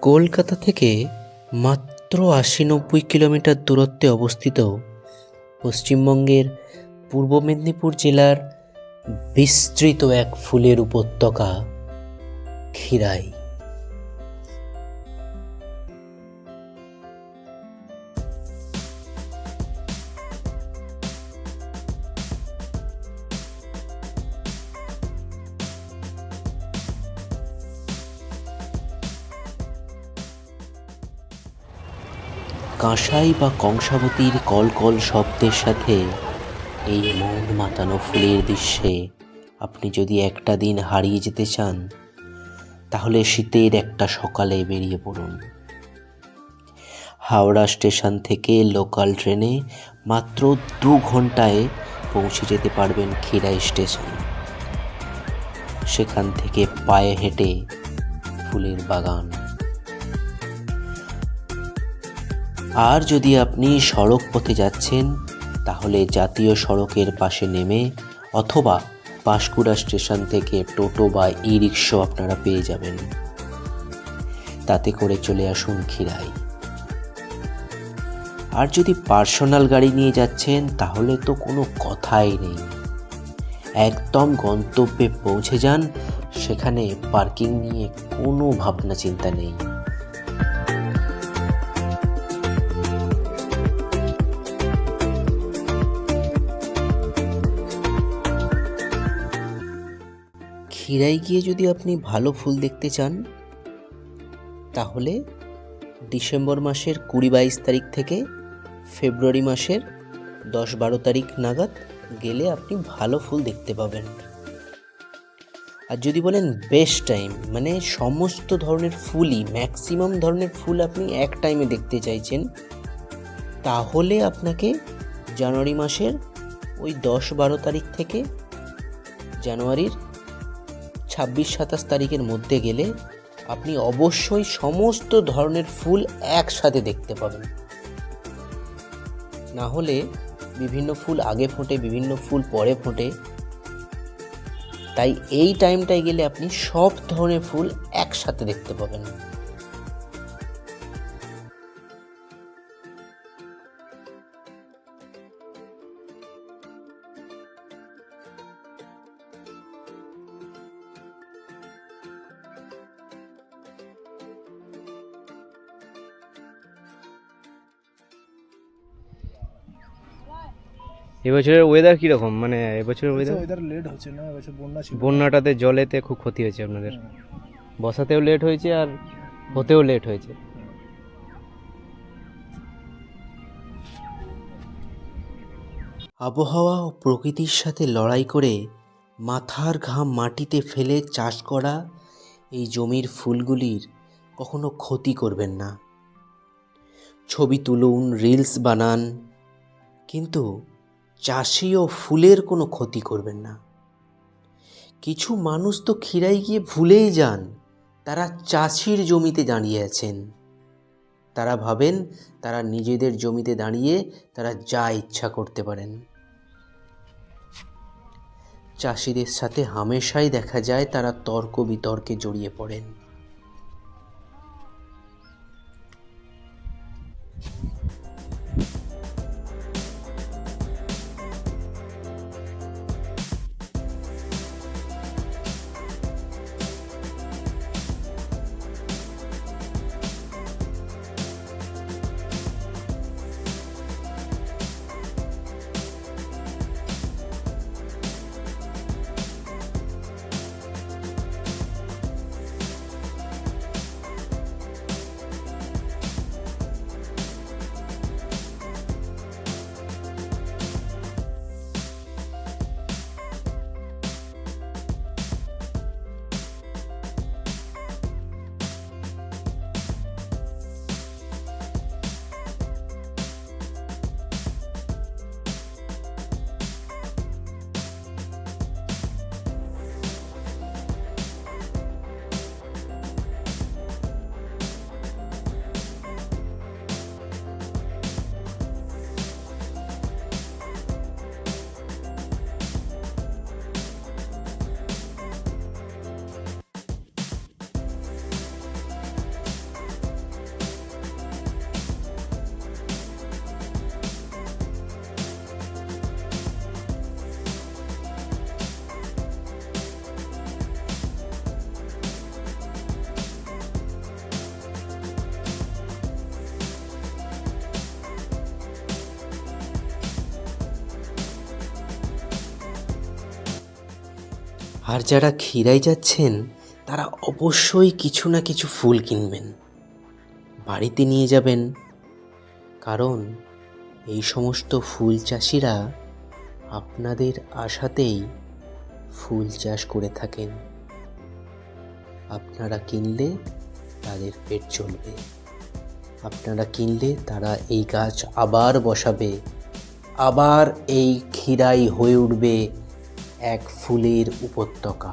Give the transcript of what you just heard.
কলকাতা থেকে মাত্র ৮০-৯০ কিলোমিটার দূরত্বে অবস্থিত পশ্চিমবঙ্গের পূর্ব মেদিনীপুর জেলার বিস্তৃত এক ফুলের উপত্যকা ক্ষীরাই। কাঁসাই বা কংসাবতীর কলকল শব্দের সাথে এই মন মাতানো ফুলের দৃশ্যে আপনি যদি একটা দিন হারিয়ে যেতে চান, তাহলে শীতের একটা সকালে বেরিয়ে পড়ুন। হাওড়া স্টেশন থেকে লোকাল ট্রেনে মাত্র 2 ঘন্টায় পৌঁছে যেতে পারবেন ক্ষীরাই স্টেশন। সেখান থেকে পায়ে হেঁটে ফুলের বাগান। আর যদি আপনি সড়ক পথে যাচ্ছেন, তাহলে জাতীয় সড়কের পাশে নেমে অথবা পাঁশকুড়া স্টেশন থেকে টোটো বা ই-রিক্সা আপনারা পেয়ে যাবেন। তাতে করে চলে আসুন ক্ষীরাই। আর যদি পার্সোনাল গাড়ি নিয়ে যাচ্ছেন, তাহলে তো কোনো কথাই নেই। একদম গন্তব্যে পৌঁছে যান, সেখানে পার্কিং নিয়ে কোনো ভাবনা চিন্তা নেই। ক্ষীরাই গিয়ে যদি আপনি ভালো ফুল দেখতে চান, তাহলে ডিসেম্বর মাসের 20-22 তারিখ থেকে ফেব্রুয়ারি মাসের 10-12 তারিখ নাগাদ গেলে আপনি ভালো ফুল দেখতে পাবেন। আর যদি বলেন বেস্ট টাইম, মানে সমস্ত ধরনের ফুলই, ম্যাক্সিমাম ধরনের ফুল আপনি এক টাইমে দেখতে চাইছেন, তাহলে আপনাকে জানুয়ারি মাসের ওই 10-12 তারিখ থেকে জানুয়ারির 26-27 তারিখের মধ্যে গেলে আপনি অবশ্যই সমস্ত ধরনের ফুল একসাথে দেখতে পাবেন। না হলে বিভিন্ন ফুল আগে ফোটে, বিভিন্ন ফুল পরে ফোটে, তাই এই টাইমটায় গেলে আপনি সব ধরনের ফুল একসাথে দেখতে পাবেন। এবছরের ওয়েদার কীরকম? মানে এবছরের ওয়েদার লেট হচ্ছে না, এবছর বন্যা ছিল, বন্যাটাতে জলেতে খুব ক্ষতি হয়েছে আপনাদের। বসাতেও লেট হয়েছে আর হতেও লেট হয়েছে। আবহাওয়া ও প্রকৃতির সাথে লড়াই করে মাথার ঘাম মাটিতে ফেলে চাষ করা এই জমির ফুলগুলির কখনো ক্ষতি করবেন না। ছবি তুলুন, রিলস বানান, কিন্তু চাষি ও ফুলের কোনো ক্ষতি করবেন না। কিছু মানুষ তো ক্ষীরাই গিয়ে ভুলেই যান তারা চাষির জমিতে দাঁড়িয়ে আছেন। তারা ভাবেন তারা নিজেদের জমিতে দাঁড়িয়ে তারা যা ইচ্ছা করতে পারেন। চাষিদের সাথে হামেশাই দেখা যায় তারা তর্ক বিতর্কে জড়িয়ে পড়েন। আর যারা ক্ষীরাই যাচ্ছেন তারা অবশ্যই কিছু না কিছু ফুল কিনবেন, বাড়িতে নিয়ে যাবেন, কারণ এই সমস্ত ফুল চাষিরা আপনাদের আশাতেই ফুল চাষ করে থাকেন। আপনারা কিনলে তাদের পেট চলবে, আপনারা কিনলে তারা এই গাছ আবার বসাবে, আবার এই ক্ষীরাই হয়ে উঠবে এক ফুলের উপত্যকা।